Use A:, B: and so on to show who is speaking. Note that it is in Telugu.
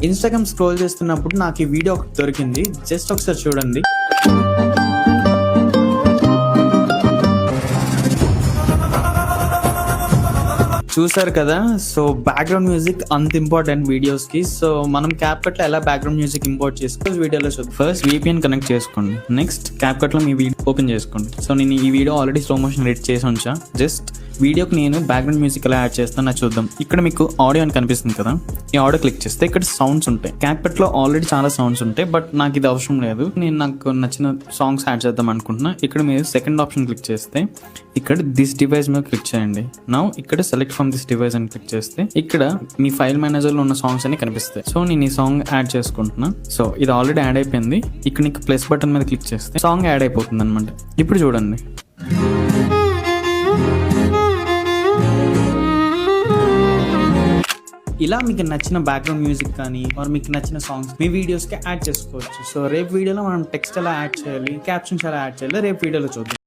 A: ఇన్స్టాగ్రామ్ స్క్రోల్ చేస్తున్నప్పుడు నాకు ఈ వీడియో ఒకటి దొరికింది, జస్ట్ ఒకసారి చూడండి. చూసారు కదా. సో బ్యాక్గ్రౌండ్ మ్యూజిక్ అంత ఇంపార్టెంట్ వీడియోస్ కి. సో మనం CapCut లో ఎలా బ్యాక్గ్రౌండ్ మ్యూజిక్ ఇంపోర్ట్ చేసుకోవచ్చు వీడియోలో చూద్దాం. ఫస్ట్ VPN కనెక్ట్ చేసుకోండి. నెక్స్ట్ CapCut లో మీ వీడియో ఓపెన్ చేసుకోండి. సో నేను ఈ video already slow motion edit చేసి ఉంచా. జస్ట్ వీడియోకి నేను బ్యాక్గ్రౌండ్ మ్యూజిక్ ఎలా యాడ్ చేస్తాను చూద్దాం. ఇక్కడ మీకు ఆడియో అని కనిపిస్తుంది కదా, ఈ ఆడియో క్లిక్ చేస్తే ఇక్కడ సౌండ్స్ ఉంటాయి. CapCut లో ఆల్రెడీ చాలా సౌండ్స్ ఉంటాయి, బట్ నాకు ఇది అవసరం లేదు. నేను నాకు నచ్చిన సాంగ్స్ యాడ్ చేద్దాం అనుకుంటున్నా. ఇక్కడ మీరు సెకండ్ ఆప్షన్ క్లిక్ చేస్తే ఇక్కడ దిస్ డివైస్ మీద క్లిక్ చేయండి. నౌ ఇక్కడ సెలెక్ట్ ఫ్రమ్ దిస్ డివైస్ అని క్లిక్ చేస్తే ఇక్కడ మీ ఫైల్ మేనేజర్ లో ఉన్న సాంగ్స్ అన్ని కనిపిస్తాయి. సో నేను ఈ సాంగ్ యాడ్ చేసుకుంటున్నా. సో ఇది ఆల్రెడీ యాడ్ అయిపోయింది. ఇక్కడ నీకు ప్లస్ బటన్ మీద క్లిక్ చేస్తే సాంగ్ యాడ్ అయిపోతుంది అనమాట. ఇప్పుడు చూడండి. ఇలా మీకు నచ్చిన బ్యాక్గ్రౌండ్ మ్యూజిక్ కానీ మీకు నచ్చిన సాంగ్స్ మీ వీడియోస్కి యాడ్ చేసుకోవచ్చు. సో రేపు వీడియోలో మనం టెక్స్ట్ ఎలా యాడ్ చేయాలి, క్యాప్షన్స్ ఎలా యాడ్ చేయాలి రేపు వీడియోలో చూద్దాం.